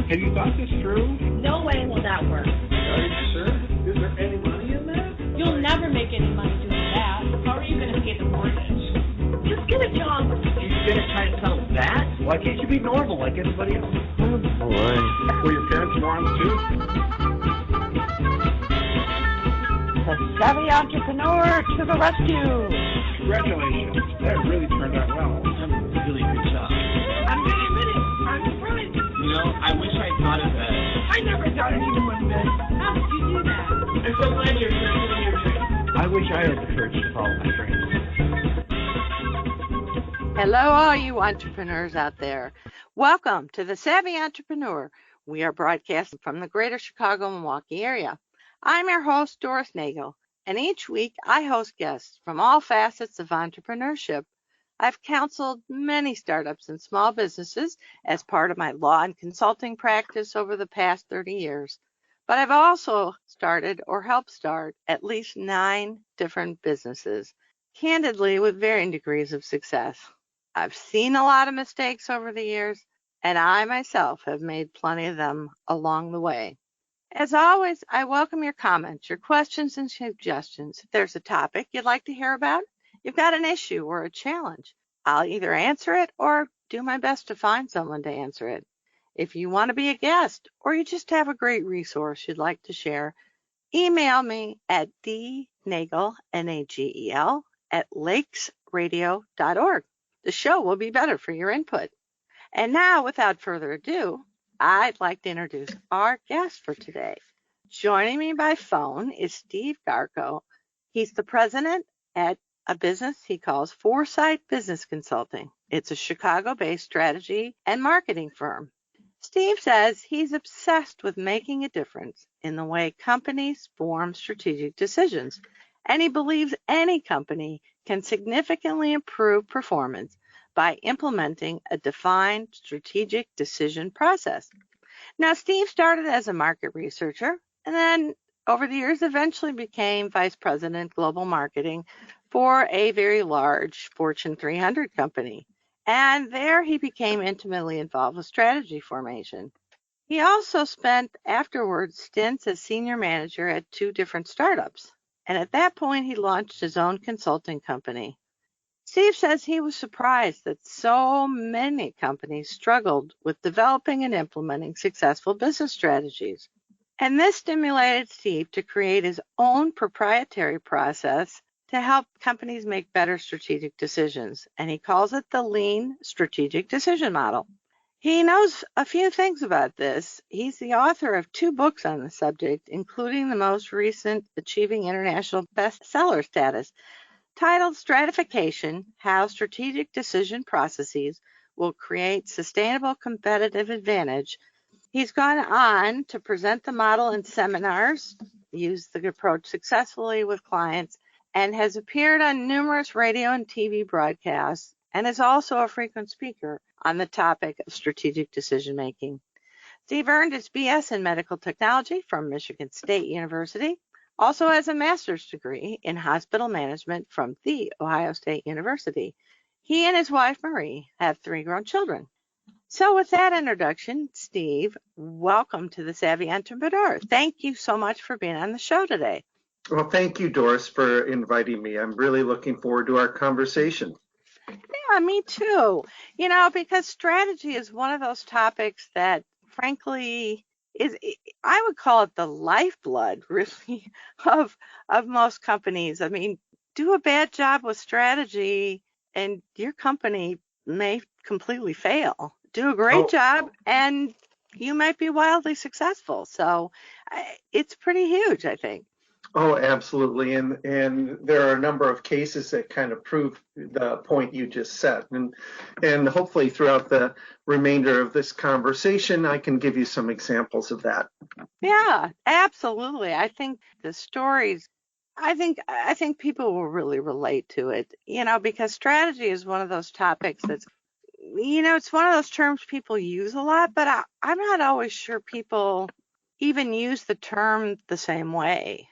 Have you thought this through? No way will that work. Are you sure? Is there any money in that? You'll never make any money doing that. How are you going to pay the mortgage? Just get a job. You're going to try to sell that? Why can't you be normal like everybody else? Oh, boy. Were your parents morons too? The savvy entrepreneur to the rescue. Congratulations. That really turned out well. Really good job. I'm going to admit it. I'm surprised. You know, I wish I thought of that. I never thought anyone would bet. How did you do that? I'm so glad you're pursuing your dream. I wish I had the courage to follow my dreams. Hello, all you entrepreneurs out there. Welcome to the Savvy Entrepreneur. We are broadcasting from the greater Chicago-Milwaukee area. I'm your host, Doris Nagel, and each week I host guests from all facets of entrepreneurship. I've counseled many startups and small businesses as part of my law and consulting practice over the past 30 years. But I've also started or helped start at least 9 different businesses, candidly with varying degrees of success. I've seen a lot of mistakes over the years, and I myself have made plenty of them along the way. As always, I welcome your comments, your questions, and suggestions. If there's a topic you'd like to hear about, you've got an issue or a challenge, I'll either answer it or do my best to find someone to answer it. If you want to be a guest or you just have a great resource you'd like to share, email me at dnagel, Nagel, @lakesradio.org. The show will be better for your input. And now, without further ado, I'd like to introduce our guest for today. Joining me by phone is Steve Garchow. He's the president at a business he calls Foresight Business Consulting. It's a Chicago-based strategy and marketing firm. Steve says he's obsessed with making a difference in the way companies form strategic decisions, and he believes any company can significantly improve performance by implementing a defined strategic decision process. Now, Steve started as a market researcher and then over the years eventually became vice president global marketing for a very large Fortune 300 company. And there he became intimately involved with strategy formation. He also spent afterwards stints as senior manager at 2 different startups. And at that point, he launched his own consulting company. Steve says he was surprised that so many companies struggled with developing and implementing successful business strategies. And this stimulated Steve to create his own proprietary process to help companies make better strategic decisions. And he calls it the Lean Strategic Decision Model. He knows a few things about this. He's the author of 2 books on the subject, including the most recent achieving international bestseller status, titled Stratification: How Strategic Decision Processes Will Create Sustainable Competitive Advantage. He's gone on to present the model in seminars, used the approach successfully with clients, and has appeared on numerous radio and TV broadcasts, and is also a frequent speaker on the topic of strategic decision making. Steve earned his BS in medical technology from Michigan State University, also has a master's degree in hospital management from The Ohio State University. He and his wife, Marie, have 3 grown children. So with that introduction, Steve, welcome to the Savvy Entrepreneur. Thank you so much for being on the show today. Well, thank you, Doris, for inviting me. I'm really looking forward to our conversation. Yeah, me too. You know, because strategy is one of those topics that, frankly, I would call it the lifeblood, really, of most companies. I mean, do a bad job with strategy and your company may completely fail. Do a great job and you might be wildly successful. So it's pretty huge, I think. Oh, absolutely. And there are a number of cases that kind of prove the point you just said. And hopefully throughout the remainder of this conversation, I can give you some examples of that. Yeah, absolutely. I think the stories, I think people will really relate to it, you know, because strategy is one of those topics that's, you know, it's one of those terms people use a lot, but I'm not always sure people even use the term the same way.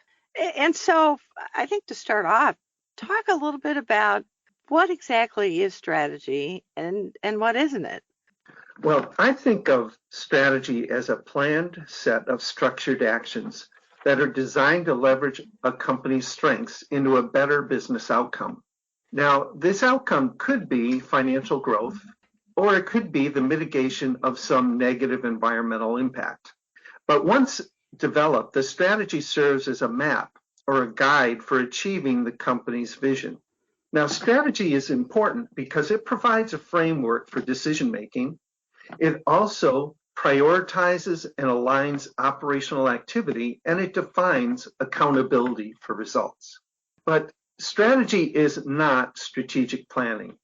And so I think to start off, talk a little bit about what exactly is strategy and what isn't it? Well, I think of strategy as a planned set of structured actions that are designed to leverage a company's strengths into a better business outcome. Now, this outcome could be financial growth, or it could be the mitigation of some negative environmental impact. But once developed, the strategy serves as a map or a guide for achieving the company's vision. Now, strategy is important because it provides a framework for decision making. It also prioritizes and aligns operational activity, and it defines accountability for results. But strategy is not strategic planning.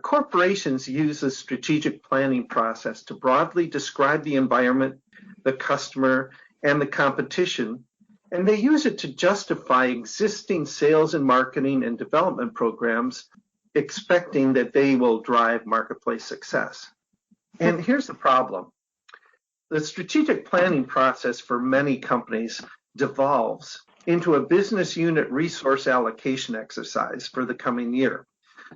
Corporations use the strategic planning process to broadly describe the environment, the customer, and the competition, and they use it to justify existing sales and marketing and development programs, expecting that they will drive marketplace success. And here's the problem. The strategic planning process for many companies devolves into a business unit resource allocation exercise for the coming year.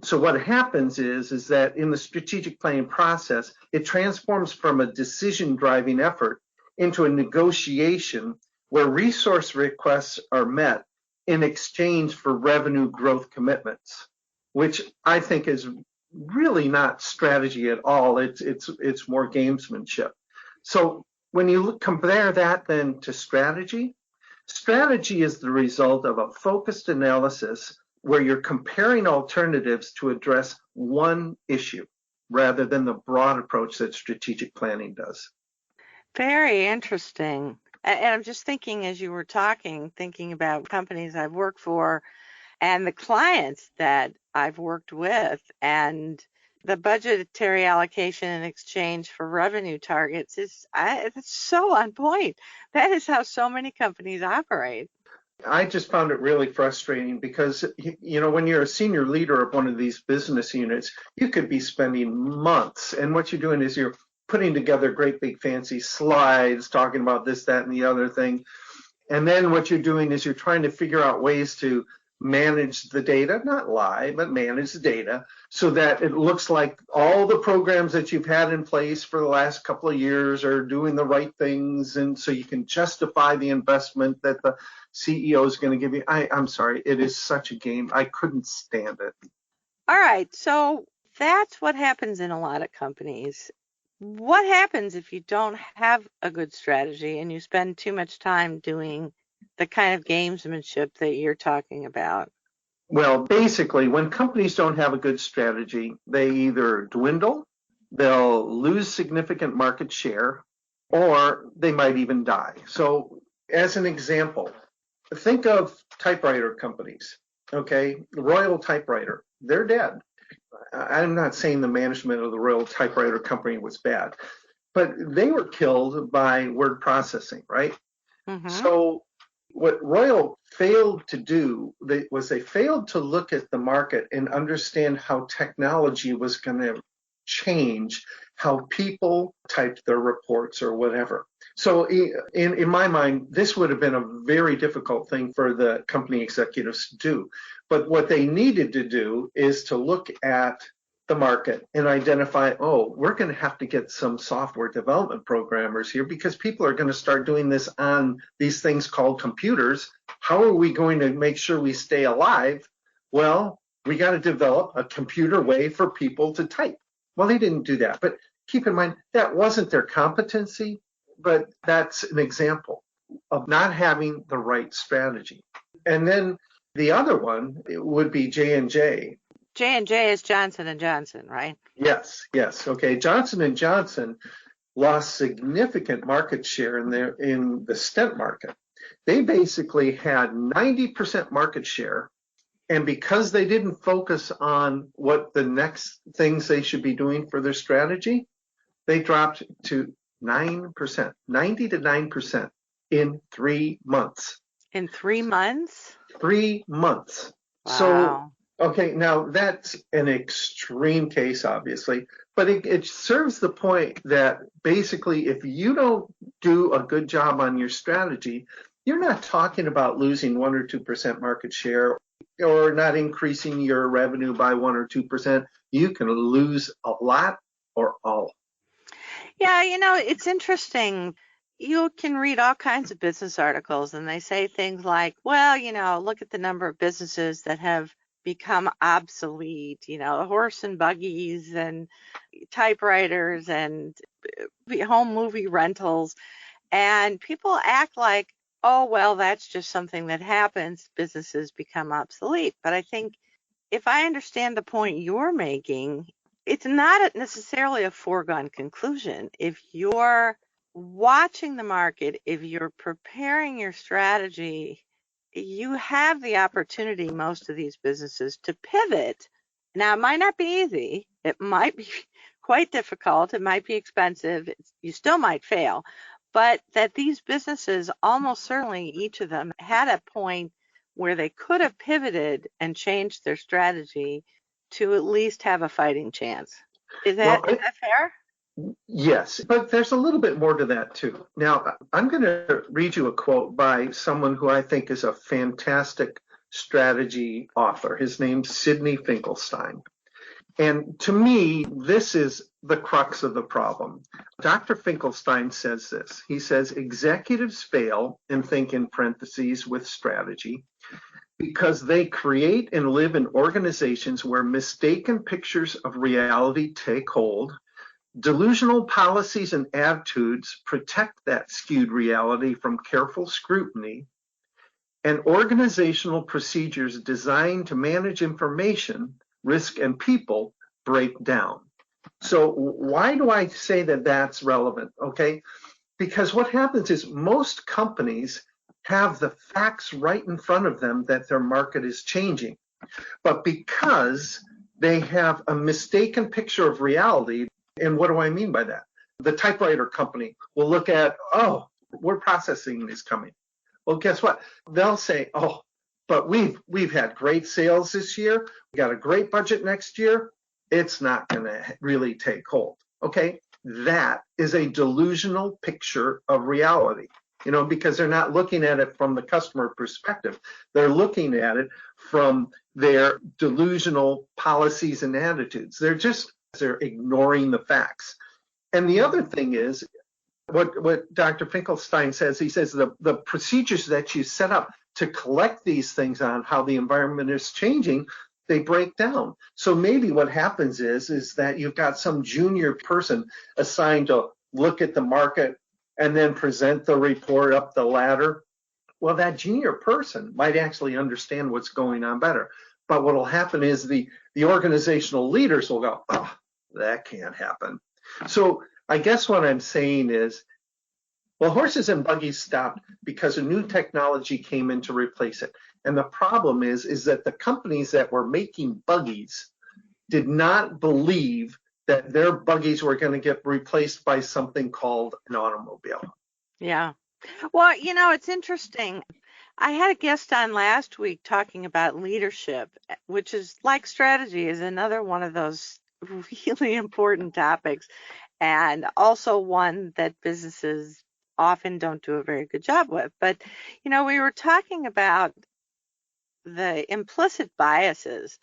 So what happens is that in the strategic planning process, it transforms from a decision-driving effort into a negotiation where resource requests are met in exchange for revenue growth commitments, which I think is really not strategy at all. It's more gamesmanship. So when you compare that then to strategy, strategy is the result of a focused analysis where you're comparing alternatives to address one issue rather than the broad approach that strategic planning does. Very interesting. And I'm just thinking as you were talking, thinking about companies I've worked for and the clients that I've worked with, and the budgetary allocation in exchange for revenue targets it's so on point. That is how so many companies operate. I just found it really frustrating because, when you're a senior leader of one of these business units, you could be spending months, and what you're doing is you're putting together great big fancy slides talking about this, that, and the other thing. And then what you're doing is you're trying to figure out ways to manage the data, not lie, but manage the data so that it looks like all the programs that you've had in place for the last couple of years are doing the right things. And so you can justify the investment that the CEO is going to give you. I'm sorry, it is such a game. I couldn't stand it. All right, so that's what happens in a lot of companies. What happens if you don't have a good strategy and you spend too much time doing the kind of gamesmanship that you're talking about? Well, basically, when companies don't have a good strategy, they either dwindle, they'll lose significant market share, or they might even die. So, as an example, think of typewriter companies, okay? The Royal Typewriter, they're dead. I'm not saying the management of the Royal Typewriter Company was bad, but they were killed by word processing, right? Mm-hmm. So what Royal failed to do was they failed to look at the market and understand how technology was going to change how people typed their reports or whatever. So in my mind, this would have been a very difficult thing for the company executives to do. But what they needed to do is to look at the market and identify, we're going to have to get some software development programmers here because people are going to start doing this on these things called computers. How are we going to make sure we stay alive? Well, we got to develop a computer way for people to type. Well, they didn't do that. But keep in mind, that wasn't their competency, but that's an example of not having the right strategy. And then the other one would be J&J. J&J is Johnson & Johnson, right? Yes. Okay. Johnson & Johnson lost significant market share in the stent market. They basically had 90% market share, and because they didn't focus on what the next things they should be doing for their strategy, they dropped to 9%, 90 to 9% in 3 months. In 3 months? 3 months. Wow. So, okay, now that's an extreme case, obviously, but it serves the point that basically if you don't do a good job on your strategy, you're not talking about losing 1 or 2% market share or not increasing your revenue by 1 or 2%. You can lose a lot or all. Yeah, it's interesting. You can read all kinds of business articles, and they say things like, well, look at the number of businesses that have become obsolete, horse and buggies and typewriters and home movie rentals. And people act like, oh, well, that's just something that happens. Businesses become obsolete. But I think if I understand the point you're making, it's not necessarily a foregone conclusion. If you're watching the market, if you're preparing your strategy, you have the opportunity, most of these businesses, to pivot. Now, it might not be easy. It might be quite difficult. It might be expensive. You still might fail. But that these businesses, almost certainly each of them, had a point where they could have pivoted and changed their strategy to at least have a fighting chance. Is Well, that fair? yes, but there's a little bit more to that too. Now, I'm going to read you a quote by someone who I think is a fantastic strategy author. His name's Sidney Finkelstein. And to me, this is the crux of the problem. Dr. Finkelstein says this. He says, executives fail, and think in parentheses with strategy, because they create and live in organizations where mistaken pictures of reality take hold. Delusional policies and attitudes protect that skewed reality from careful scrutiny, and organizational procedures designed to manage information, risk, and people break down. So why do I say that that's relevant? Okay, because what happens is most companies have the facts right in front of them that their market is changing. But because they have a mistaken picture of reality, and what do I mean by that? The typewriter company will look at, oh, word processing is coming. Well, guess what? They'll say, oh, but we've had great sales this year. We got a great budget next year. It's not going to really take hold. Okay, that is a delusional picture of reality. Because they're not looking at it from the customer perspective. They're looking at it from their delusional policies and attitudes. They're ignoring the facts. And the other thing is, what Dr. Finkelstein says, he says the procedures that you set up to collect these things on how the environment is changing, they break down. So maybe what happens is that you've got some junior person assigned to look at the market and then present the report up the ladder. Well, that junior person might actually understand what's going on better. But what will happen is the organizational leaders will go, oh, that can't happen. So I guess what I'm saying is, well, horses and buggies stopped because a new technology came in to replace it. And the problem is that the companies that were making buggies did not believe that their buggies were going to get replaced by something called an automobile. Yeah. Well, it's interesting. I had a guest on last week talking about leadership, which is like strategy, is another one of those really important topics, and also one that businesses often don't do a very good job with. But, we were talking about the implicit biases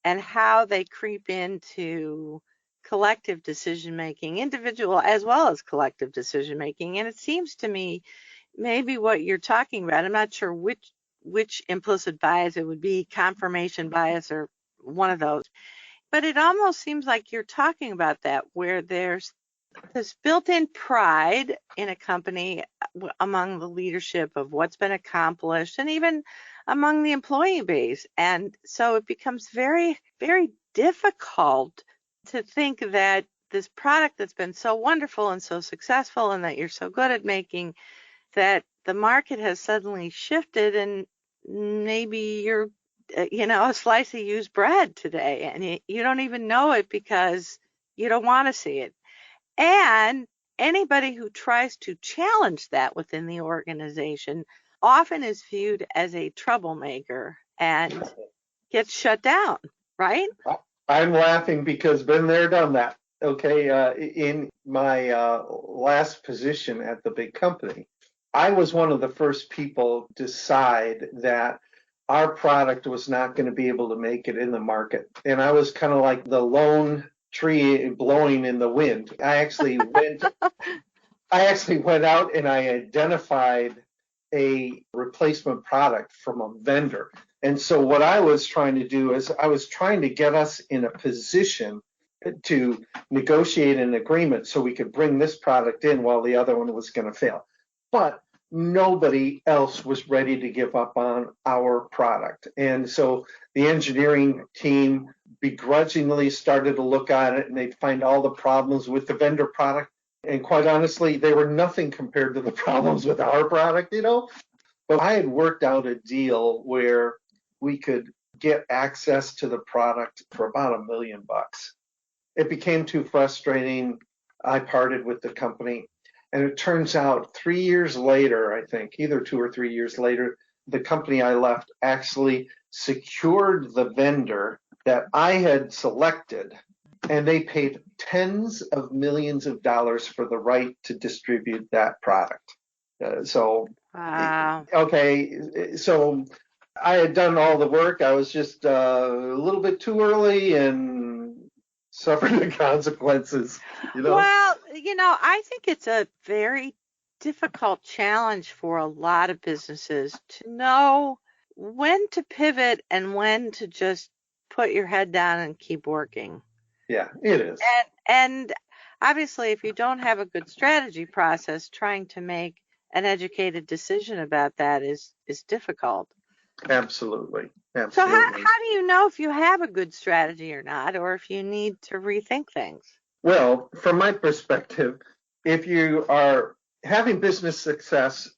and how they creep into collective decision making, individual as well as collective decision making. And it seems to me maybe what you're talking about, I'm not sure which implicit bias it would be, confirmation bias or one of those, but it almost seems like you're talking about that, where there's this built-in pride in a company among the leadership of what's been accomplished, and even among the employee base. And so it becomes very, very difficult to think that this product that's been so wonderful and so successful and that you're so good at making, that the market has suddenly shifted and maybe you're, a slice of used bread today, and you don't even know it because you don't want to see it. And anybody who tries to challenge that within the organization often is viewed as a troublemaker and gets shut down, right? I'm laughing because been there, done that. Okay, in my last position at the big company, I was one of the first people to decide that our product was not going to be able to make it in the market. And I was kind of like the lone tree blowing in the wind. I actually went out and I identified a replacement product from a vendor. And so what I was trying to do is I was trying to get us in a position to negotiate an agreement so we could bring this product in while the other one was going to fail. But nobody else was ready to give up on our product. And so the engineering team begrudgingly started to look at it, and they'd find all the problems with the vendor product. And quite honestly, they were nothing compared to the problems with our product, But I had worked out a deal where we could get access to the product for about $1 million. It became too frustrating. I parted with the company. And it turns out 3 years later, I think, either 2 or 3 years later, the company I left actually secured the vendor that I had selected, and they paid tens of millions of dollars for the right to distribute that product. Wow. Okay, so I had done all the work. I was just a little bit too early and suffered the consequences. Well, I think it's a very difficult challenge for a lot of businesses to know when to pivot and when to just put your head down and keep working. Yeah, it is. And obviously, if you don't have a good strategy process, trying to make an educated decision about that is difficult. Absolutely. So how do you know if you have a good strategy or not, or if you need to rethink things? Well, from my perspective, if you are having business success,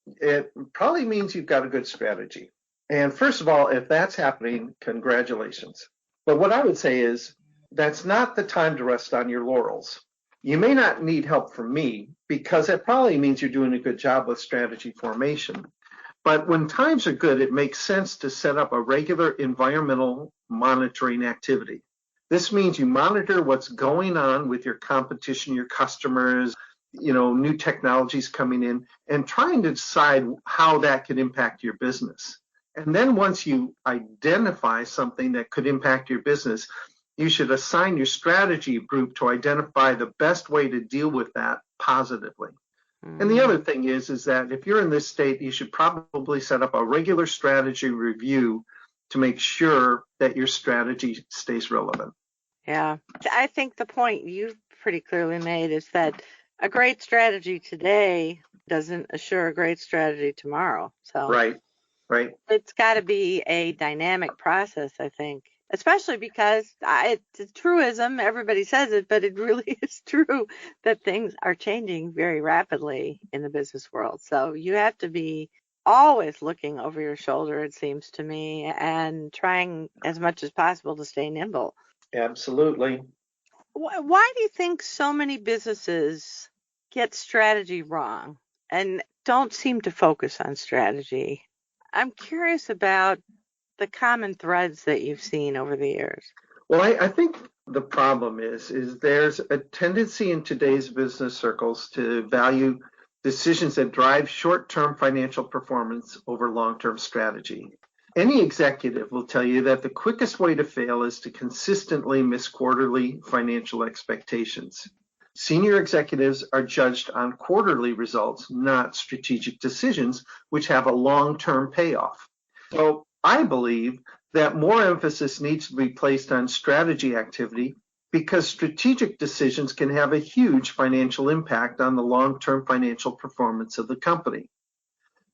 it probably means you've got a good strategy. And first of all, if that's happening, congratulations. But what I would say is that's not the time to rest on your laurels. You may not need help from me because it probably means you're doing a good job with strategy formation. But when times are good, it makes sense to set up a regular environmental monitoring activity. This means you monitor what's going on with your competition, your customers, new technologies coming in, and trying to decide how that could impact your business. And then once you identify something that could impact your business, you should assign your strategy group to identify the best way to deal with that positively. And the other thing is that if you're in this state, you should probably set up a regular strategy review to make sure that your strategy stays relevant. Yeah, I think the point you've pretty clearly made is that a great strategy today doesn't assure a great strategy tomorrow. So Right. It's got to be a dynamic process, I think, especially because it's a truism. Everybody says it, but it really is true that things are changing very rapidly in the business world. So you have to be always looking over your shoulder, it seems to me, and trying as much as possible to stay nimble. Absolutely. Why do you think so many businesses get strategy wrong and don't seem to focus on strategy? I'm curious about the common threads that you've seen over the years. Well, I think the problem is there's a tendency in today's business circles to value decisions that drive short-term financial performance over long-term strategy. Any executive will tell you that the quickest way to fail is to consistently miss quarterly financial expectations. Senior executives are judged on quarterly results, not strategic decisions, which have a long-term payoff. So I believe that more emphasis needs to be placed on strategy activity because strategic decisions can have a huge financial impact on the long-term financial performance of the company.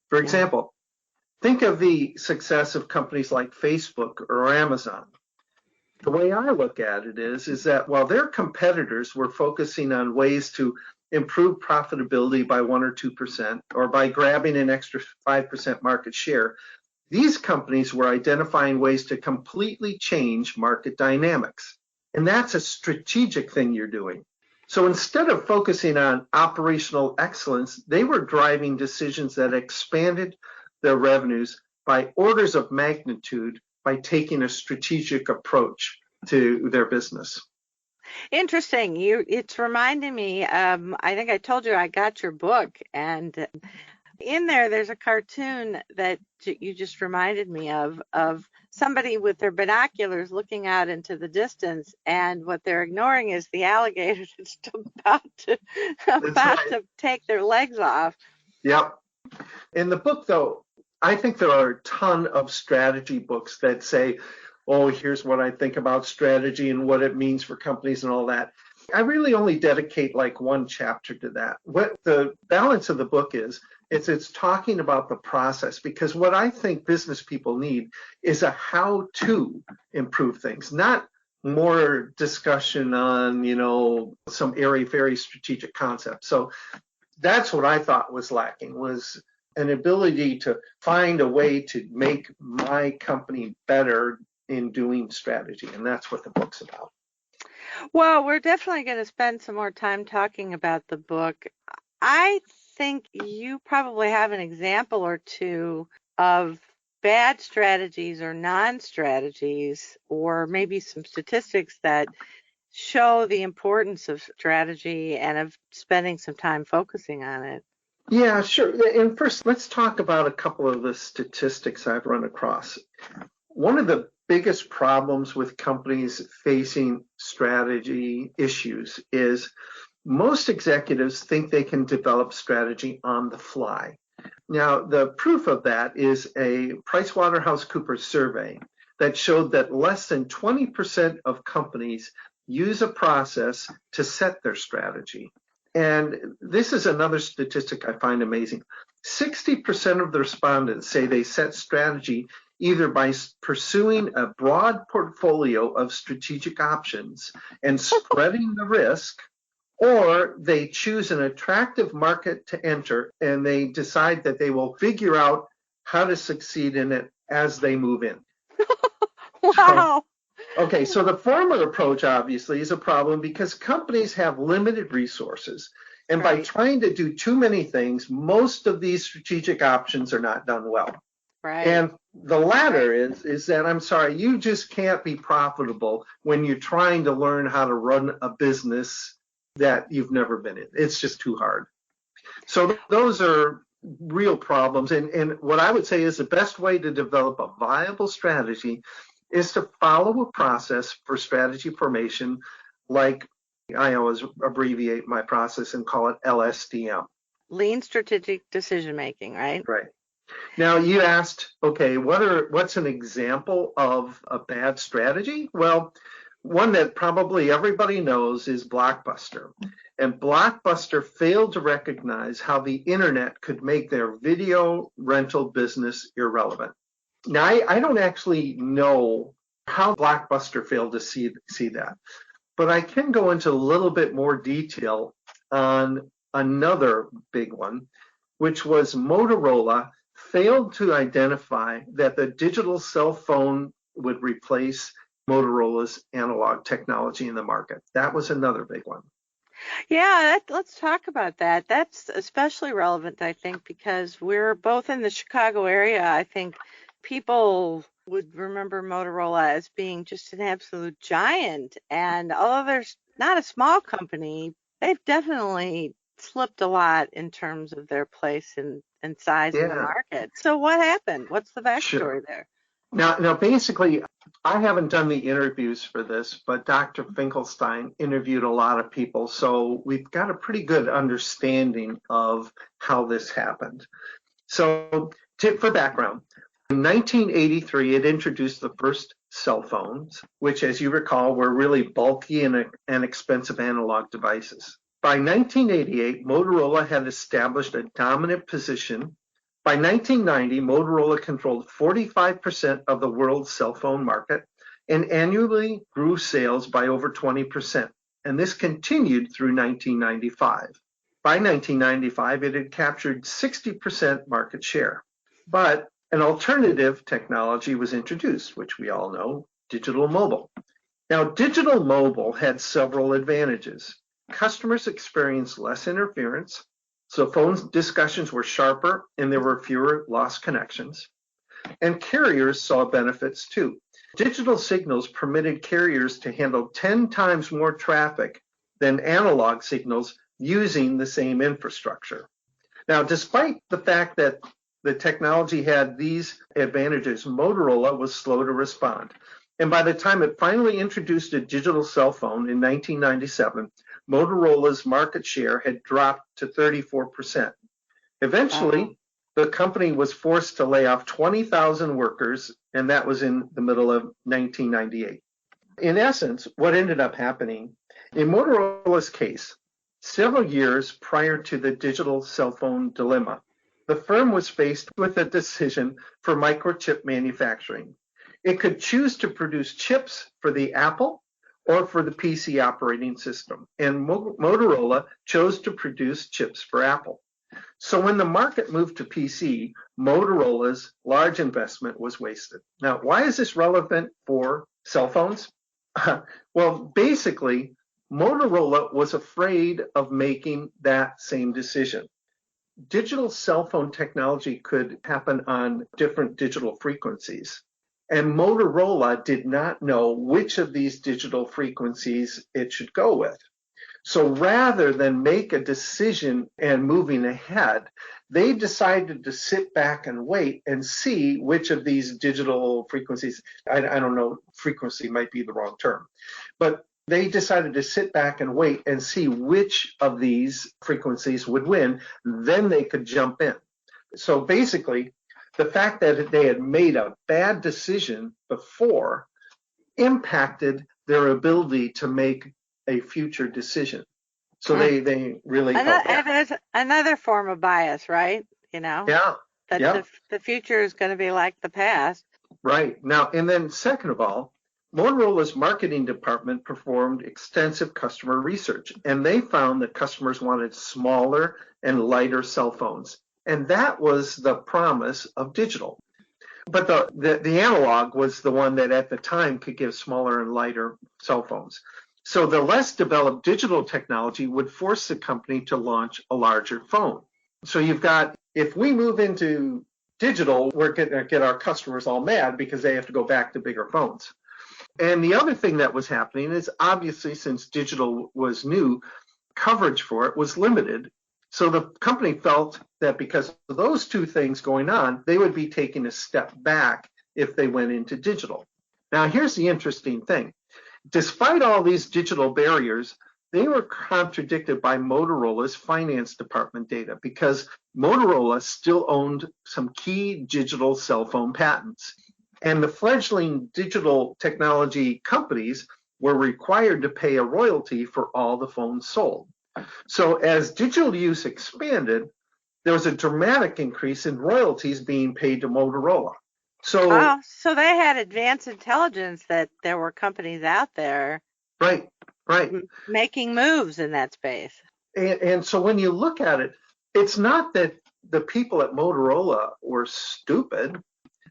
For example, think of the success of companies like Facebook or Amazon. The way I look at it is that while their competitors were focusing on ways to improve profitability by 1 or 2% or by grabbing an extra 5% market share, these companies were identifying ways to completely change market dynamics. And that's a strategic thing you're doing. So instead of focusing on operational excellence, they were driving decisions that expanded their revenues by orders of magnitude by taking a strategic approach to their business. Interesting. It's reminding me, I think I told you I got your book, and in there's a cartoon that you just reminded me of somebody with their binoculars looking out into the distance, and what they're ignoring is the alligator that's about right. to take their legs off. Yep. In the book, though, I think there are a ton of strategy books that say, oh, here's what I think about strategy and what it means for companies and all that. I really only dedicate like one chapter to that. What the balance of the book is it's talking about the process, because what I think business people need is a how to improve things, not more discussion on, some airy-fairy strategic concept. So that's what I thought was lacking, was an ability to find a way to make my company better in doing strategy. And that's what the book's about. Well, we're definitely going to spend some more time talking about the book. I think you probably have an example or two of bad strategies or non-strategies, or maybe some statistics that show the importance of strategy and of spending some time focusing on it. Yeah, sure. And first, let's talk about a couple of the statistics I've run across. One of the biggest problems with companies facing strategy issues is most executives think they can develop strategy on the fly. Now, the proof of that is a PricewaterhouseCoopers survey that showed that less than 20% of companies use a process to set their strategy. And this is another statistic I find amazing. 60% of the respondents say they set strategy either by pursuing a broad portfolio of strategic options and spreading the risk, or they choose an attractive market to enter and they decide that they will figure out how to succeed in it as they move in. Wow. Okay, so the former approach obviously is a problem because companies have limited resources. And by trying to do too many things, most of these strategic options are not done well. Right. And the latter is that, I'm sorry, you just can't be profitable when you're trying to learn how to run a business that you've never been in. It's just too hard. So those are real problems. And what I would say is the best way to develop a viable strategy is to follow a process for strategy formation, like I always abbreviate my process and call it LSDM. Lean strategic decision making, right? Right. Now you asked, okay, what's an example of a bad strategy? Well, one that probably everybody knows is Blockbuster. And Blockbuster failed to recognize how the internet could make their video rental business irrelevant. Now, I don't actually know how Blockbuster failed to see that, but I can go into a little bit more detail on another big one, which was Motorola failed to identify that the digital cell phone would replace Motorola's analog technology in the market. That was another big one. Yeah, let's talk about that. That's especially relevant, I think, because we're both in the Chicago area. I think people would remember Motorola as being just an absolute giant. And although they're not a small company, they've definitely slipped a lot in terms of their place and size in the market. So what happened? What's the backstory there? Now, basically, I haven't done the interviews for this, but Dr. Finkelstein interviewed a lot of people, so we've got a pretty good understanding of how this happened. So, for background, in 1983, it introduced the first cell phones, which, as you recall, were really bulky and expensive analog devices. By 1988, Motorola had established a dominant position. By 1990, Motorola controlled 45% of the world's cell phone market and annually grew sales by over 20%. And this continued through 1995. By 1995, it had captured 60% market share. But an alternative technology was introduced, which we all know, digital mobile. Now, digital mobile had several advantages. Customers experienced less interference, so phone discussions were sharper and there were fewer lost connections. And carriers saw benefits too. Digital signals permitted carriers to handle 10 times more traffic than analog signals using the same infrastructure. Now, despite the fact that the technology had these advantages, Motorola was slow to respond. And by the time it finally introduced a digital cell phone in 1997, Motorola's market share had dropped to 34%. Eventually, the company was forced to lay off 20,000 workers, and that was in the middle of 1998. In essence, what ended up happening, in Motorola's case, several years prior to the digital cell phone dilemma, the firm was faced with a decision for microchip manufacturing. It could choose to produce chips for the Apple or for the PC operating system, and Motorola chose to produce chips for Apple. So when the market moved to PC, Motorola's large investment was wasted. Now, why is this relevant for cell phones? Well, basically, Motorola was afraid of making that same decision. Digital cell phone technology could happen on different digital frequencies. And Motorola did not know which of these digital frequencies it should go with. So rather than make a decision and moving ahead, they decided to sit back and wait and see which of these digital frequencies, I don't know, frequency might be the wrong term, but they decided to sit back and wait and see which of these frequencies would win. Then they could jump in. So basically, the fact that they had made a bad decision before impacted their ability to make a future decision. So they really felt that. And there's another form of bias, right? You know, Yeah. that Yeah. the future is going to be like the past. Right. Now, and then second of all, Motorola's marketing department performed extensive customer research, and they found that customers wanted smaller and lighter cell phones. And that was the promise of digital. But the analog was the one that at the time could give smaller and lighter cell phones. So the less developed digital technology would force the company to launch a larger phone. So you've got, if we move into digital, we're going to get our customers all mad because they have to go back to bigger phones. And the other thing that was happening is obviously since digital was new, coverage for it was limited. So the company felt that because of those two things going on, they would be taking a step back if they went into digital. Now, here's the interesting thing. Despite all these digital barriers, they were contradicted by Motorola's finance department data because Motorola still owned some key digital cell phone patents. And the fledgling digital technology companies were required to pay a royalty for all the phones sold. So as digital use expanded, there was a dramatic increase in royalties being paid to Motorola. So they had advanced intelligence that there were companies out there right. making moves in that space. And so when you look at it, it's not that the people at Motorola were stupid.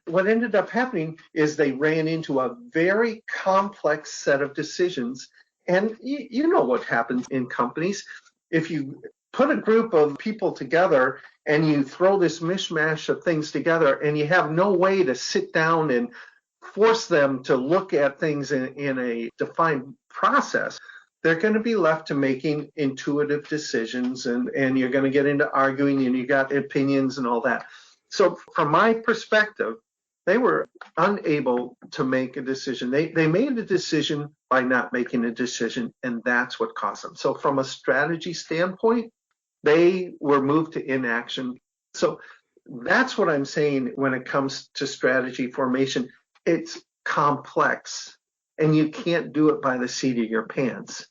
What ended up happening is they ran into a very complex set of decisions. And you know what happens in companies. If you put a group of people together and you throw this mishmash of things together and you have no way to sit down and force them to look at things in a defined process, they're going to be left to making intuitive decisions and you're going to get into arguing and you got opinions and all that. So from my perspective, they were unable to make a decision. They made a decision by not making a decision, and that's what cost them. So from a strategy standpoint, they were moved to inaction. So that's what I'm saying when it comes to strategy formation. It's complex, and you can't do it by the seat of your pants.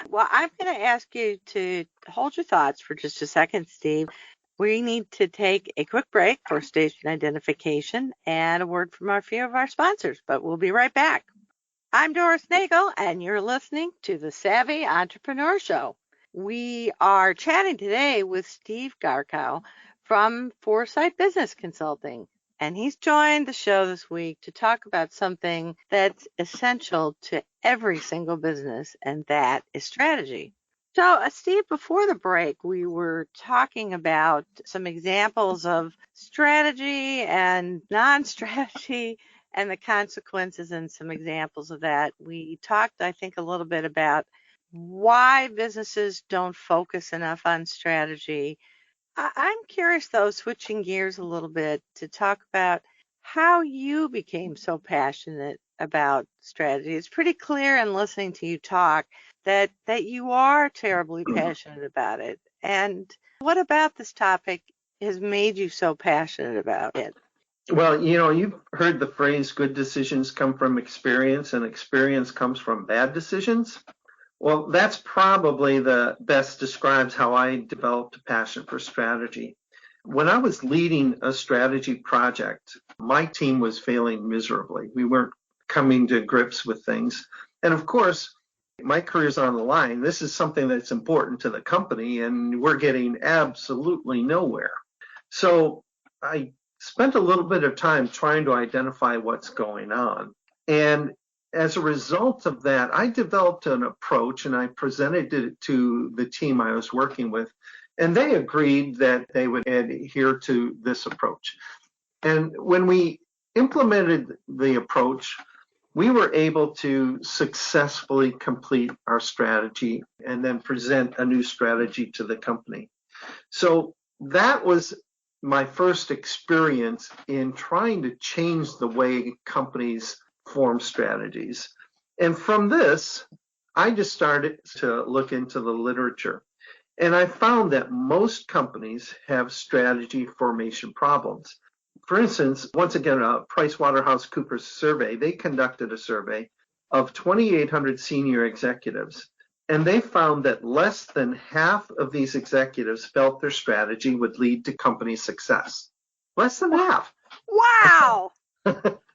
Well, I'm going to ask you to hold your thoughts for just a second, Steve. We need to take a quick break for station identification and a word from a few of our sponsors, but we'll be right back. I'm Doris Nagel, and you're listening to the Savvy Entrepreneur Show. We are chatting today with Steve Garchow from Foresight Business Consulting, and he's joined the show this week to talk about something that's essential to every single business, and that is strategy. So, Steve, before the break, we were talking about some examples of strategy and non-strategy and the consequences and some examples of that. We talked, I think, a little bit about why businesses don't focus enough on strategy. I'm curious, though, switching gears a little bit to talk about how you became so passionate about strategy. It's pretty clear in listening to you talk that you are terribly passionate about it. And what about this topic has made you so passionate about it? Well, you've heard the phrase good decisions come from experience and experience comes from bad decisions. Well, that's probably the best describes how I developed a passion for strategy. When I was leading a strategy project, my team was failing miserably. We weren't coming to grips with things. And of course, my career's on the line. This is something that's important to the company, and we're getting absolutely nowhere. So I spent a little bit of time trying to identify what's going on. And as a result of that, I developed an approach and I presented it to the team I was working with, and they agreed that they would adhere to this approach. And when we implemented the approach, we were able to successfully complete our strategy and then present a new strategy to the company. So that was my first experience in trying to change the way companies form strategies. And from this, I just started to look into the literature. And I found that most companies have strategy formation problems. For instance, once again, a PricewaterhouseCoopers survey, they conducted a survey of 2,800 senior executives. And they found that less than half of these executives felt their strategy would lead to company success. Less than half. Wow!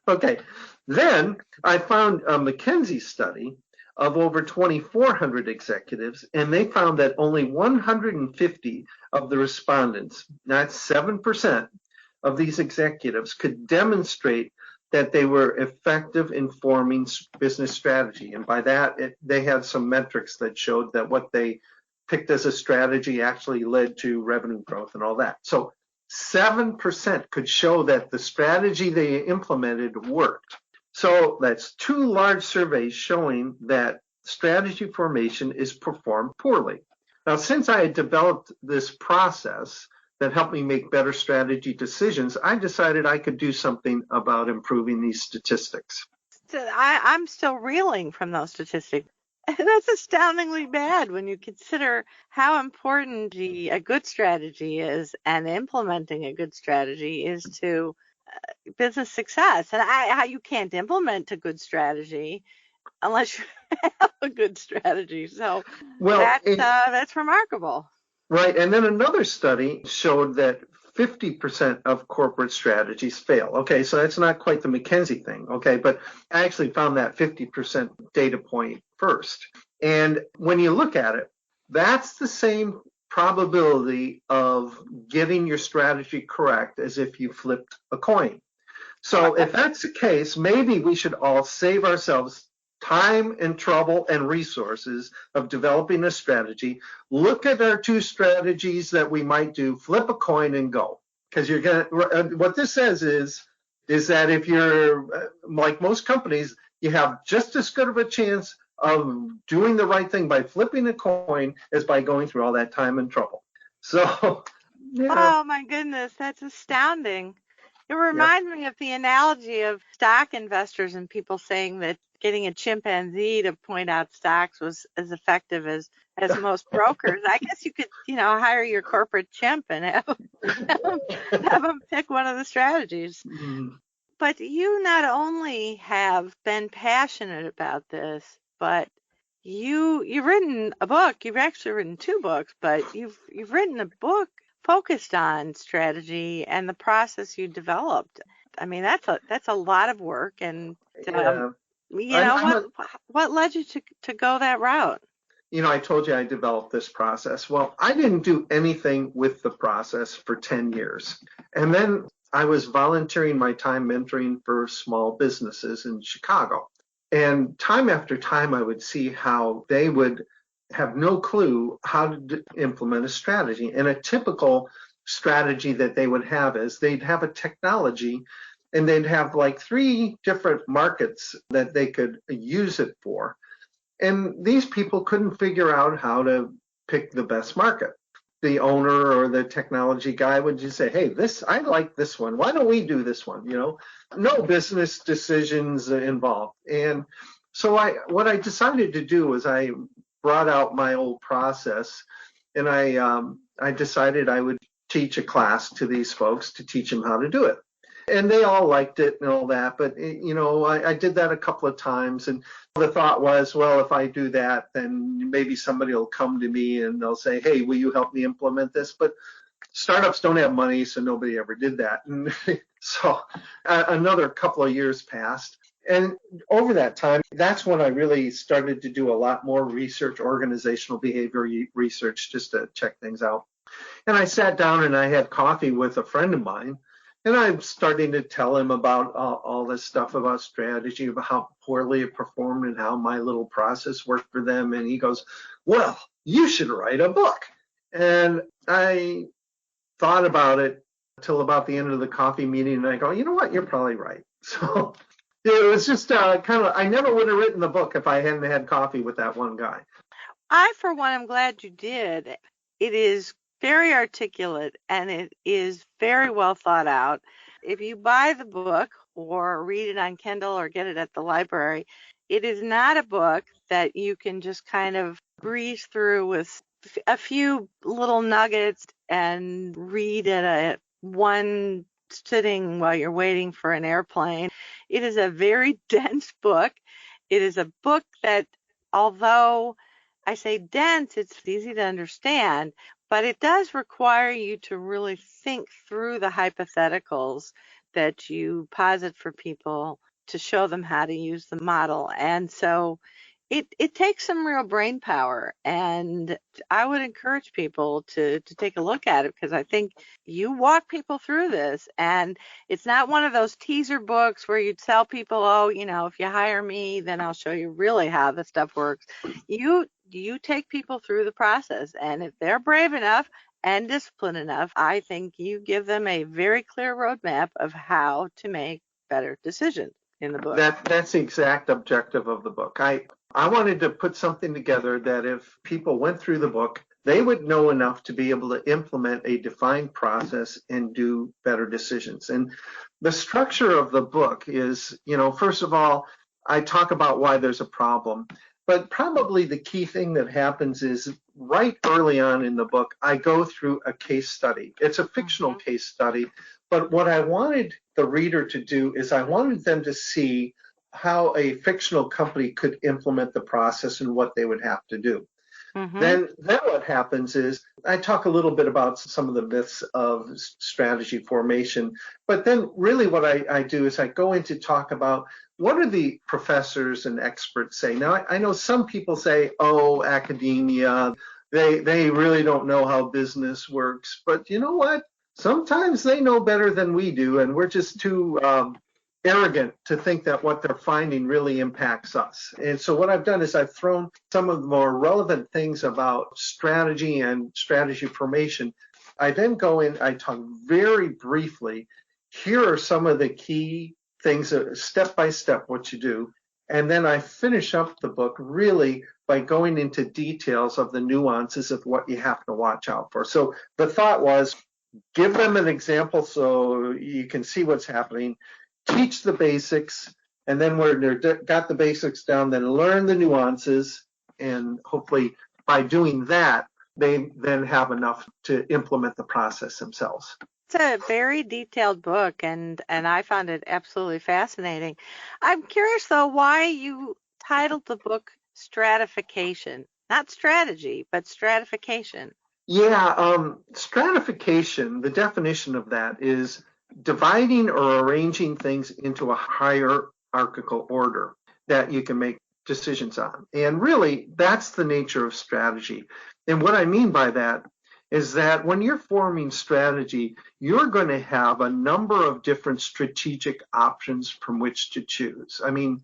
Okay. Then I found a McKinsey study of over 2,400 executives, and they found that only 150 of the respondents, that's 7% of these executives, could demonstrate that they were effective in forming business strategy. And by that, they had some metrics that showed that what they picked as a strategy actually led to revenue growth and all that. So 7% could show that the strategy they implemented worked. So that's two large surveys showing that strategy formation is performed poorly. Now, since I had developed this process that helped me make better strategy decisions, I decided I could do something about improving these statistics. I'm still reeling from those statistics. And that's astoundingly bad when you consider how important a good strategy is and implementing a good strategy is to business success. And how you can't implement a good strategy unless you have a good strategy. So that's remarkable. Right. And then another study showed that 50% of corporate strategies fail. Okay, so that's not quite the McKinsey thing. Okay, but I actually found that 50% data point first. And when you look at it, that's the same probability of getting your strategy correct as if you flipped a coin. So if that's the case, maybe we should all save ourselves time and trouble and resources of developing a strategy. Look at our two strategies that we might do, flip a coin and go. Because you're going to, what this says is that if you're like most companies, you have just as good of a chance of doing the right thing by flipping a coin as by going through all that time and trouble. So, yeah. Oh my goodness, that's astounding. It reminds me of the analogy of stock investors and people saying that getting a chimpanzee to point out stocks was as effective as most brokers. I guess you could, hire your corporate chimp and have them pick one of the strategies. Mm. But you not only have been passionate about this, but you've written a book. You've actually written two books, but you've written a book focused on strategy and the process you developed. I mean, that's a lot of work, and what led you to go that route? I told you I developed this process. Well, I didn't do anything with the process for 10 years. And then I was volunteering my time mentoring for small businesses in Chicago. And time after time, I would see how they would have no clue how to implement a strategy. And a typical strategy that they would have is they'd have a technology and they'd have like 3 different markets that they could use it for. And these people couldn't figure out how to pick the best market. the owner or the technology guy would just say, hey, I like this one. Why don't we do this one? No business decisions involved. And so what I decided to do was I brought out my old process, and I decided I would teach a class to these folks to teach them how to do it. And they all liked it and all that, but I did that a couple of times, and the thought was, well, if I do that, then maybe somebody will come to me and they'll say, hey, will you help me implement this? But startups don't have money, so nobody ever did that. And so another couple of years passed. And over that time, that's when I really started to do a lot more research, organizational behavior research, just to check things out. And I sat down and I had coffee with a friend of mine, and I'm starting to tell him about all this stuff about strategy, about how poorly it performed and how my little process worked for them. And he goes, well, you should write a book. And I thought about it until about the end of the coffee meeting, and I go, you know what, you're probably right. So it was just I never would have written the book if I hadn't had coffee with that one guy. I, for one, am glad you did. It is very articulate, and it is very well thought out. If you buy the book or read it on Kindle or get it at the library, it is not a book that you can just kind of breeze through with a few little nuggets and read at one sitting while you're waiting for an airplane. It is a very dense book. It is a book that, although I say dense, it's easy to understand, but it does require you to really think through the hypotheticals that you posit for people to show them how to use the model. And so it takes some real brain power, and I would encourage people to take a look at it, because I think you walk people through this, and it's not one of those teaser books where you tell people, oh, if you hire me, then I'll show you really how the stuff works. You take people through the process, and if they're brave enough and disciplined enough, I think you give them a very clear roadmap of how to make better decisions in the book. That's the exact objective of the book. I wanted to put something together that if people went through the book, they would know enough to be able to implement a defined process and do better decisions. And the structure of the book is, first of all, I talk about why there's a problem, but probably the key thing that happens is right early on in the book, I go through a case study. It's a fictional case study, but what I wanted the reader to do is I wanted them to see how a fictional company could implement the process and what they would have to do. Then what happens is I talk a little bit about some of the myths of strategy formation, but then really what I do is I go in to talk about what do the professors and experts say. Now, I know some people say, oh, academia, they really don't know how business works, but you know what? Sometimes they know better than we do, and we're just too arrogant to think that what they're finding really impacts us. And so what I've done is I've thrown some of the more relevant things about strategy and strategy formation. I then go in, I talk very briefly. Here are some of the key things, step by step, what you do. And then I finish up the book really by going into details of the nuances of what you have to watch out for. So the thought was, give them an example so you can see what's happening. Teach the basics, and then when they've got the basics down, then learn the nuances, and hopefully by doing that, they then have enough to implement the process themselves. It's a very detailed book, and I found it absolutely fascinating. I'm curious, though, why you titled the book Stratification. Not strategy, but stratification. Yeah, stratification, the definition of that is dividing or arranging things into a hierarchical order that you can make decisions on. And really, that's the nature of strategy. And what I mean by that is that when you're forming strategy, you're going to have a number of different strategic options from which to choose. I mean,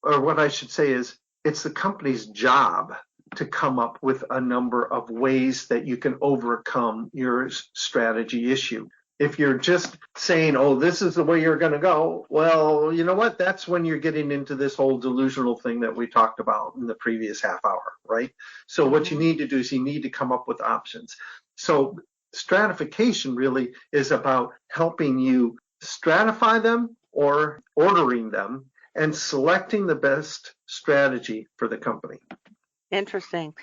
or what I should say is, it's the company's job to come up with a number of ways that you can overcome your strategy issue. If you're just saying, oh, this is the way you're going to go, well, you know what? That's when you're getting into this whole delusional thing that we talked about in the previous half hour, right? So what you need to do is you need to come up with options. So stratification really is about helping you stratify them or ordering them and selecting the best strategy for the company. Interesting.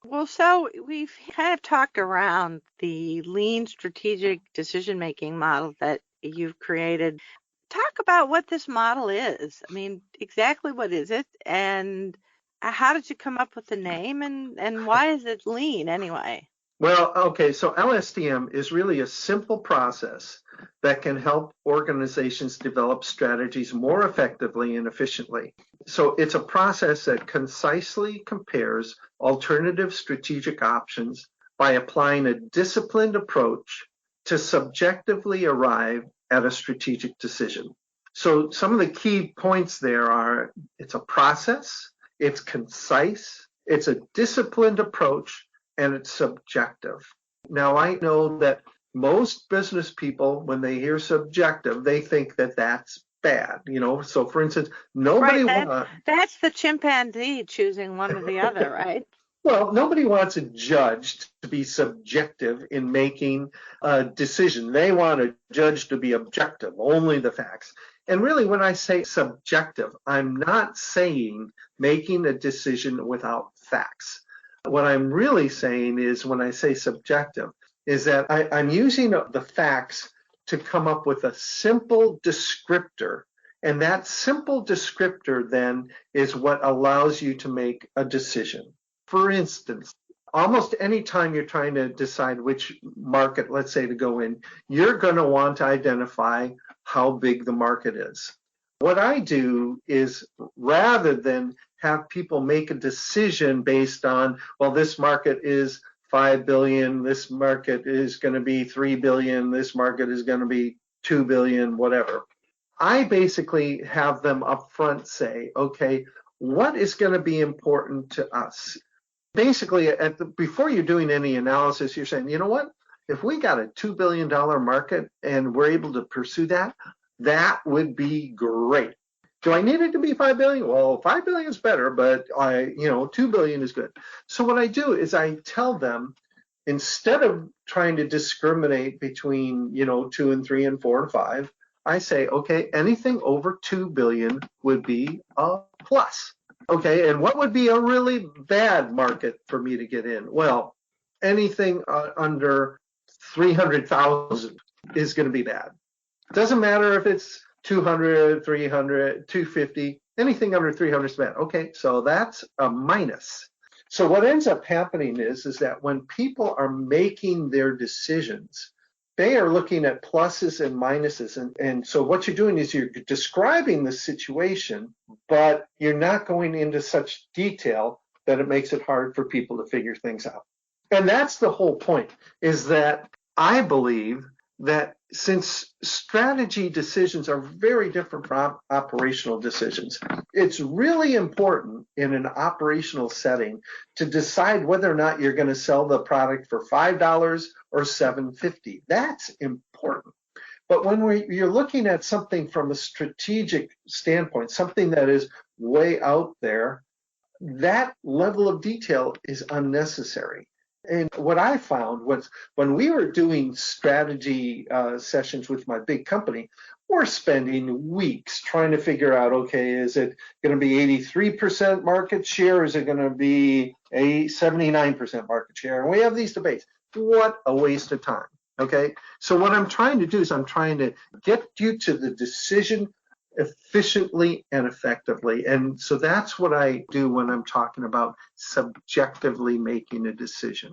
Well, so we've kind of talked around the lean strategic decision-making model that you've created. Talk about what this model is. I mean, exactly what is it, and how did you come up with the name, and why is it lean anyway? Well, okay, so LSTM is really a simple process that can help organizations develop strategies more effectively and efficiently. So it's a process that concisely compares alternative strategic options by applying a disciplined approach to subjectively arrive at a strategic decision. So some of the key points there are it's a process, it's concise, it's a disciplined approach, and it's subjective. Now, I know that most business people, when they hear subjective, they think that that's bad, So, for instance, nobody wants. That's the chimpanzee choosing one or the other, right? Well, nobody wants a judge to be subjective in making a decision. They want a judge to be objective, only the facts. And really, when I say subjective, I'm not saying making a decision without facts. What I'm really saying is when I say subjective is that I'm using the facts to come up with a simple descriptor. And that simple descriptor then is what allows you to make a decision. For instance, almost any time you're trying to decide which market, let's say, to go in, you're going to want to identify how big the market is. What I do is rather than have people make a decision based on, well, this market is 5 billion, this market is going to be 3 billion, this market is going to be 2 billion, whatever. I basically have them up front say, okay, what is going to be important to us? Basically, before you're doing any analysis, you're saying, you know what? If we got a $2 billion market and we're able to pursue that, that would be great. Do I need it to be 5 billion? Well, 5 billion is better, but 2 billion is good. So what I do is I tell them, instead of trying to discriminate between, 2 and 3 and 4 and 5, I say, okay, anything over 2 billion would be a plus. Okay, and what would be a really bad market for me to get in? Well, anything under 300,000 is going to be bad. Doesn't matter if it's 200, 300, 250, anything under 300 is bad. Okay, so that's a minus. So what ends up happening is that when people are making their decisions, they are looking at pluses and minuses. And so what you're doing is you're describing the situation, but you're not going into such detail that it makes it hard for people to figure things out. And that's the whole point, is that I believe that since strategy decisions are very different from operational decisions, it's really important in an operational setting to decide whether or not you're going to sell the product for $5 or $7.50. That's important. But when you're looking at something from a strategic standpoint, something that is way out there, that level of detail is unnecessary. And what I found was when we were doing strategy sessions with my big company, we're spending weeks trying to figure out, okay, is it going to be 83% market share? Or is it going to be a 79% market share? And we have these debates. What a waste of time. Okay. So what I'm trying to do is I'm trying to get you to the decision efficiently and effectively. And so that's what I do when I'm talking about subjectively making a decision.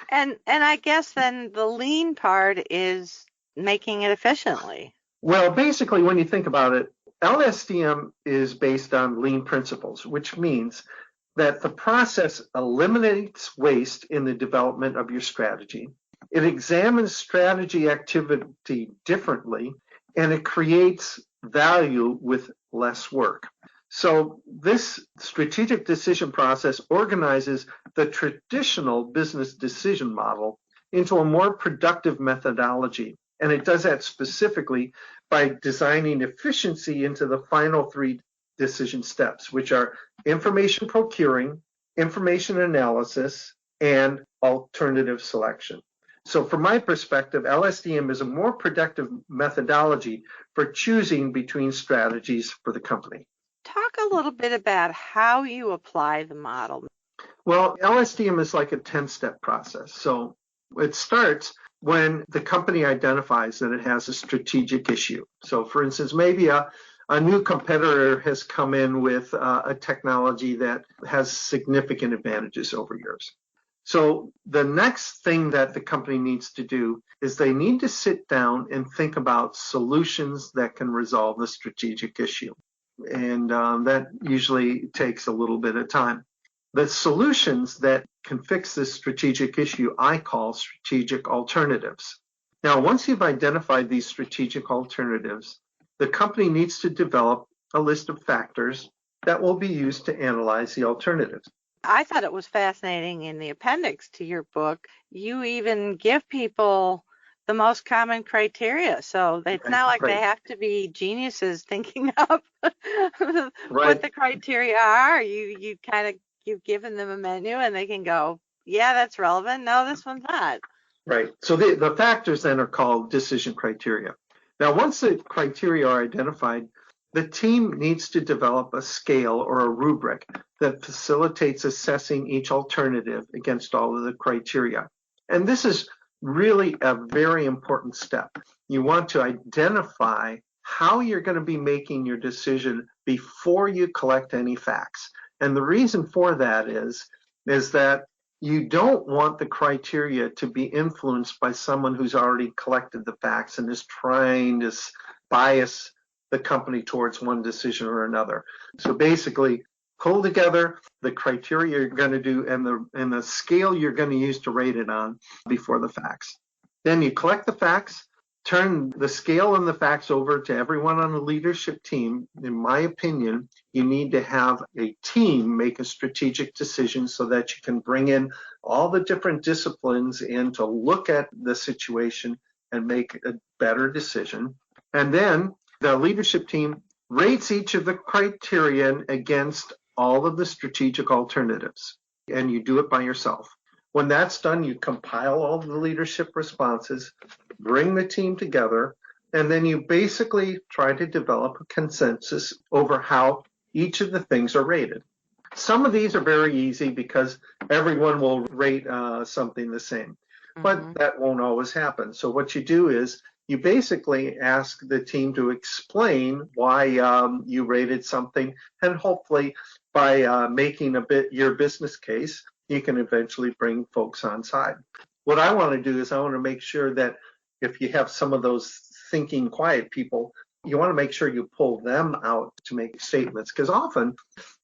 And I guess then the lean part is making it efficiently. Well, basically, when you think about it, LSTM is based on lean principles, which means that the process eliminates waste in the development of your strategy. It examines strategy activity differently, and it creates value with less work. So this strategic decision process organizes the traditional business decision model into a more productive methodology. And it does that specifically by designing efficiency into the final 3 decision steps, which are information procuring, information analysis, and alternative selection. So from my perspective, LSDM is a more productive methodology for choosing between strategies for the company. Talk a little bit about how you apply the model. Well, LSDM is like a 10-step process. So it starts when the company identifies that it has a strategic issue. So for instance, maybe a new competitor has come in with a technology that has significant advantages over yours. So the next thing that the company needs to do is they need to sit down and think about solutions that can resolve the strategic issue. And that usually takes a little bit of time. The solutions that can fix this strategic issue, I call strategic alternatives. Now, once you've identified these strategic alternatives, the company needs to develop a list of factors that will be used to analyze the alternatives. I thought it was fascinating in the appendix to your book. You even give people the most common criteria. So it's not like they have to be geniuses thinking up what the criteria are. You've given them a menu and they can go, yeah, that's relevant. No, this one's not. Right. So the factors then are called decision criteria. Now, once the criteria are identified, the team needs to develop a scale or a rubric that facilitates assessing each alternative against all of the criteria. And this is really a very important step. You want to identify how you're going to be making your decision before you collect any facts. And the reason for that is that you don't want the criteria to be influenced by someone who's already collected the facts and is trying to bias the company towards one decision or another. So basically, pull together the criteria you're going to do and the scale you're going to use to rate it on before the facts. Then you collect the facts, turn the scale and the facts over to everyone on the leadership team. In my opinion, you need to have a team make a strategic decision so that you can bring in all the different disciplines in to look at the situation and make a better decision. And then the leadership team rates each of the criterion against all of the strategic alternatives, and you do it by yourself. When that's done, you compile all the leadership responses, bring the team together, and then you basically try to develop a consensus over how each of the things are rated. Some of these are very easy because everyone will rate something the same, but that won't always happen. So what you do is you basically ask the team to explain why you rated something, and hopefully by making your business case, you can eventually bring folks on side. What I want to do is I want to make sure that if you have some of those thinking quiet people, you want to make sure you pull them out to make statements, because often,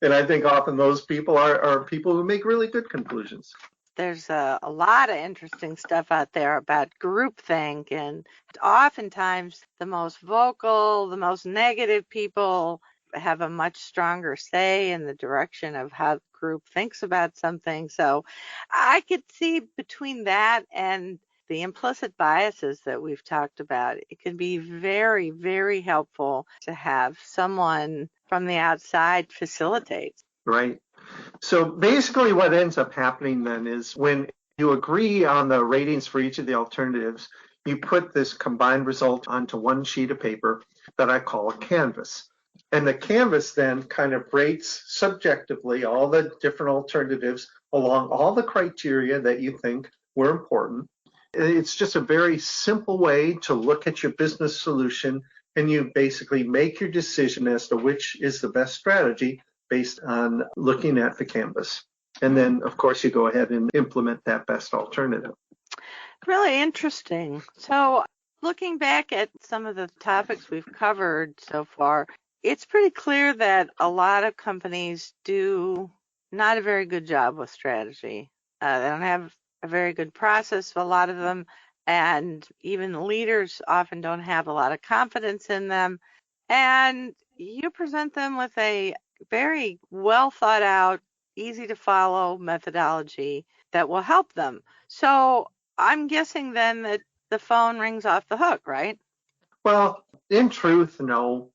and I think often those people are people who make really good conclusions. There's a lot of interesting stuff out there about groupthink, and oftentimes the most vocal, the most negative people have a much stronger say in the direction of how the group thinks about something. So I could see between that and the implicit biases that we've talked about, it can be very, very helpful to have someone from the outside facilitate. Right. So basically what ends up happening then is when you agree on the ratings for each of the alternatives, you put this combined result onto one sheet of paper that I call a canvas. And the canvas then kind of rates subjectively all the different alternatives along all the criteria that you think were important. It's just a very simple way to look at your business solution, and you basically make your decision as to which is the best strategy based on looking at the canvas. And then, of course, you go ahead and implement that best alternative. Really interesting. So looking back at some of the topics we've covered so far, it's pretty clear that a lot of companies do not a very good job with strategy. They don't have a very good process, a lot of them, and even leaders often don't have a lot of confidence in them. And you present them with a very well thought out, easy to follow methodology that will help them. So I'm guessing then that the phone rings off the hook, right? Well, in truth, no.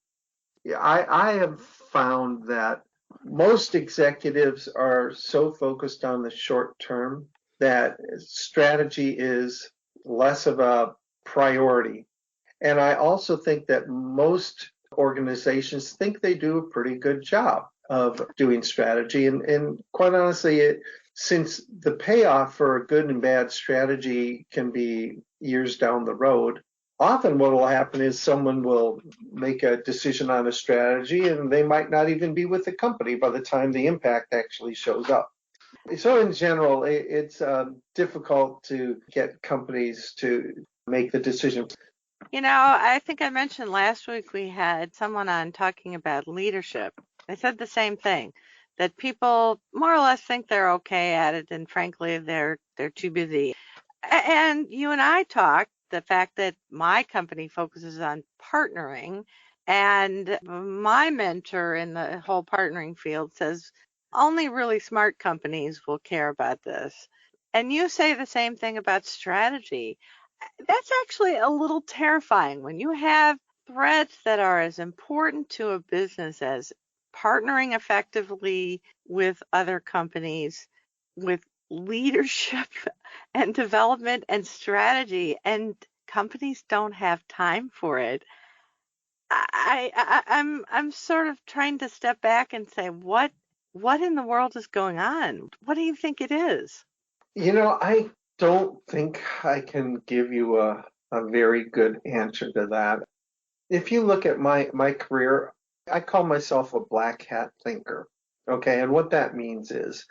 I have found that most executives are so focused on the short term that strategy is less of a priority. And I also think that most organizations think they do a pretty good job of doing strategy. And quite honestly, since the payoff for a good and bad strategy can be years down the road, often what will happen is someone will make a decision on a strategy and they might not even be with the company by the time the impact actually shows up. So in general, it's difficult to get companies to make the decision. I think I mentioned last week we had someone on talking about leadership. They said the same thing, that people more or less think they're okay at it, and frankly, they're too busy. And you and I talked the fact that my company focuses on partnering, and my mentor in the whole partnering field says only really smart companies will care about this. And you say the same thing about strategy. That's actually a little terrifying when you have threads that are as important to a business as partnering effectively with other companies, with leadership and development and strategy, and companies don't have time for it. I'm sort of trying to step back and say, what in the world is going on? What do you think it is? I don't think I can give you a very good answer to that. If you look at my career, I call myself a black hat thinker. Okay, and what that means is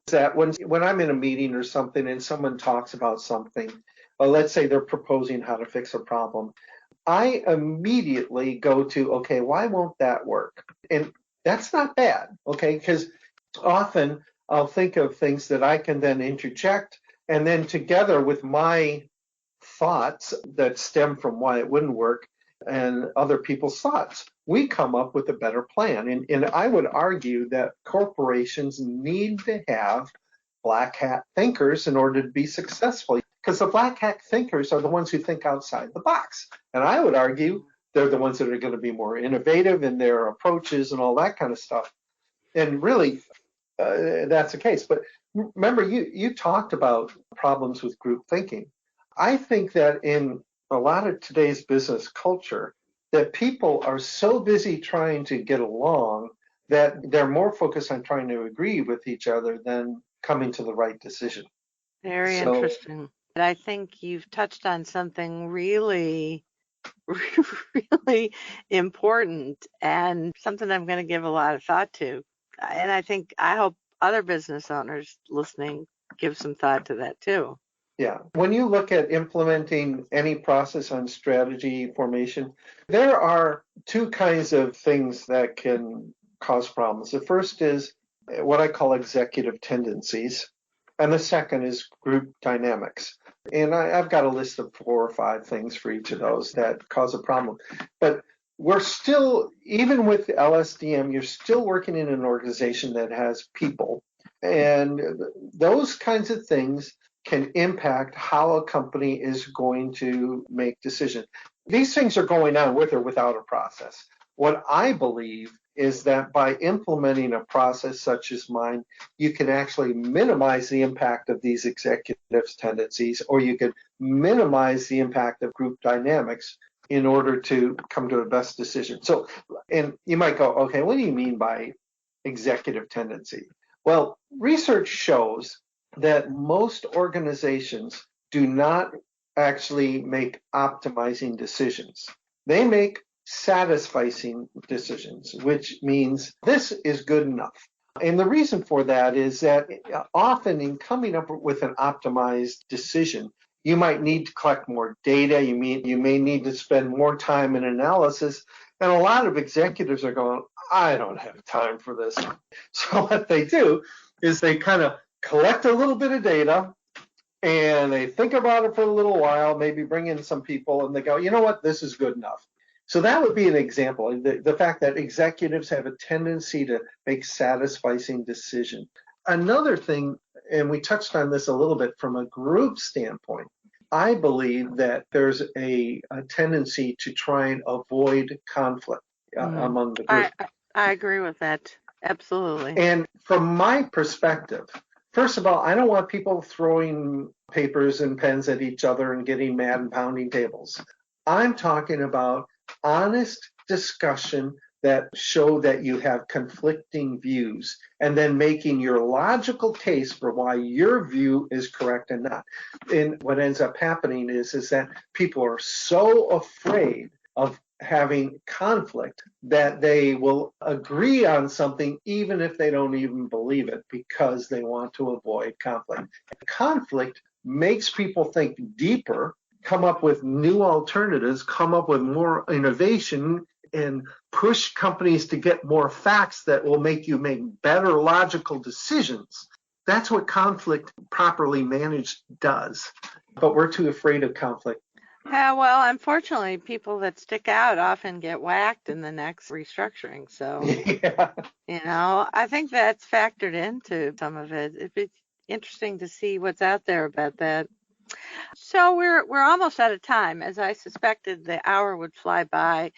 that when I'm in a meeting or something and someone talks about something, let's say they're proposing how to fix a problem, I immediately go to, okay, why won't that work? And that's not bad, okay, because often I'll think of things that I can then interject, and then together with my thoughts that stem from why it wouldn't work and other people's thoughts, we come up with a better plan. And I would argue that corporations need to have black hat thinkers in order to be successful, because the black hat thinkers are the ones who think outside the box. And I would argue they're the ones that are going to be more innovative in their approaches and all that kind of stuff. And really, that's the case. But remember, you talked about problems with group thinking. I think that in a lot of today's business culture, that people are so busy trying to get along that they're more focused on trying to agree with each other than coming to the right decision. Very interesting. I think you've touched on something really, really important and something I'm going to give a lot of thought to. And I hope other business owners listening give some thought to that too. Yeah. When you look at implementing any process on strategy formation, there are two kinds of things that can cause problems. The first is what I call executive tendencies, and the second is group dynamics. And I've got a list of 4 or 5 things for each of those that cause a problem. But we're still, even with LSDM, you're still working in an organization that has people. And those kinds of things can impact how a company is going to make decisions. These things are going on with or without a process. What I believe is that by implementing a process such as mine, you can actually minimize the impact of these executives' tendencies, or you could minimize the impact of group dynamics in order to come to a best decision. So, and you might go, okay, what do you mean by executive tendency? Well, research shows that most organizations do not actually make optimizing decisions. They make satisficing decisions, which means this is good enough. And the reason for that is that often in coming up with an optimized decision, you might need to collect more data. You may need to spend more time in analysis. And a lot of executives are going, I don't have time for this. So what they do is they kind of collect a little bit of data and they think about it for a little while, maybe bring in some people, and they go, you know what, this is good enough. So that would be an example, the fact that executives have a tendency to make satisficing decisions. Another thing, and we touched on this a little bit from a group standpoint, I believe that there's a tendency to try and avoid conflict among the group. I agree with that. Absolutely. And from my perspective, First of all, I don't want people throwing papers and pens at each other and getting mad and pounding tables. I'm talking about honest discussion that show that you have conflicting views and then making your logical case for why your view is correct and not. And what ends up happening is that people are so afraid of having conflict that they will agree on something even if they don't even believe it because they want to avoid conflict. Conflict makes people think deeper, come up with new alternatives, come up with more innovation, and push companies to get more facts that will make you make better logical decisions. That's what conflict properly managed does. But we're too afraid of conflict. Yeah, well, unfortunately, people that stick out often get whacked in the next restructuring. So, Yeah. I think that's factored into some of it. It'd be interesting to see what's out there about that. So we're almost out of time. As I suspected, the hour would fly by.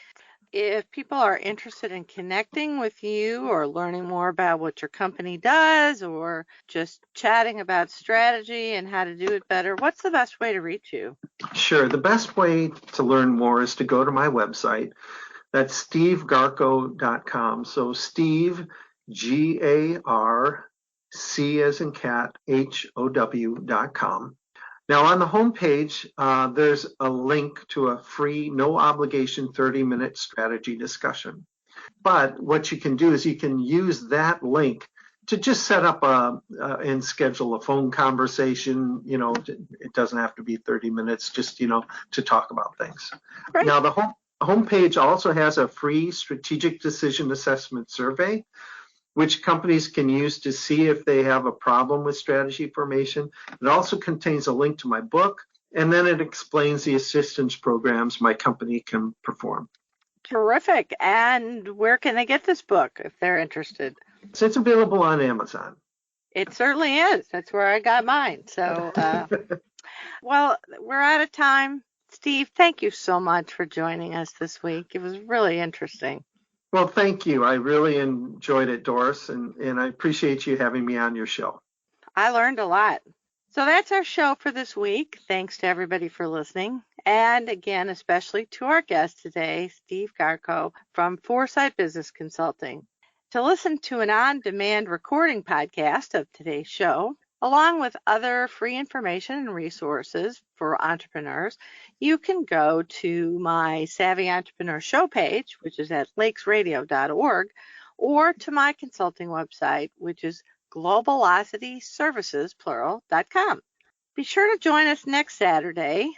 If people are interested in connecting with you or learning more about what your company does or just chatting about strategy and how to do it better, what's the best way to reach you? Sure. The best way to learn more is to go to my website. That's stevegarchow.com. So Steve, Garc as in cat, HOW.com. Now on the homepage, there's a link to a free, no obligation 30-minute strategy discussion. But what you can do is you can use that link to just set up and schedule a phone conversation. It doesn't have to be 30 minutes, just, to talk about things. Great. Now the homepage also has a free strategic decision assessment survey, which companies can use to see if they have a problem with strategy formation. It also contains a link to my book, and then it explains the assistance programs my company can perform. Terrific. And where can they get this book if they're interested? So it's available on Amazon. It certainly is. That's where I got mine. So, well, we're out of time. Steve, thank you so much for joining us this week. It was really interesting. Well, thank you. I really enjoyed it, Doris, and I appreciate you having me on your show. I learned a lot. So that's our show for this week. Thanks to everybody for listening. And again, especially to our guest today, Steve Garchow from Foresight Business Consulting. To listen to an on-demand recording podcast of today's show, along with other free information and resources for entrepreneurs, you can go to my Savvy Entrepreneur show page, which is at lakesradio.org, or to my consulting website, which is globalocityservices.com. Be sure to join us next Saturday.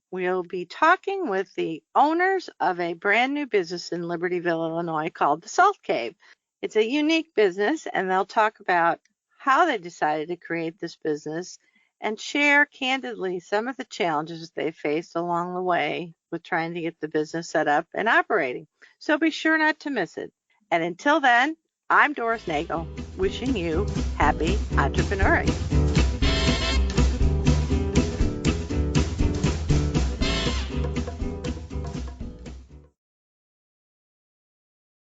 We'll be talking with the owners of a brand new business in Libertyville, Illinois called the Salt Cave. It's a unique business, and they'll talk about how they decided to create this business and share candidly some of the challenges they faced along the way with trying to get the business set up and operating. So be sure not to miss it. And until then, I'm Doris Nagel, wishing you happy entrepreneuring.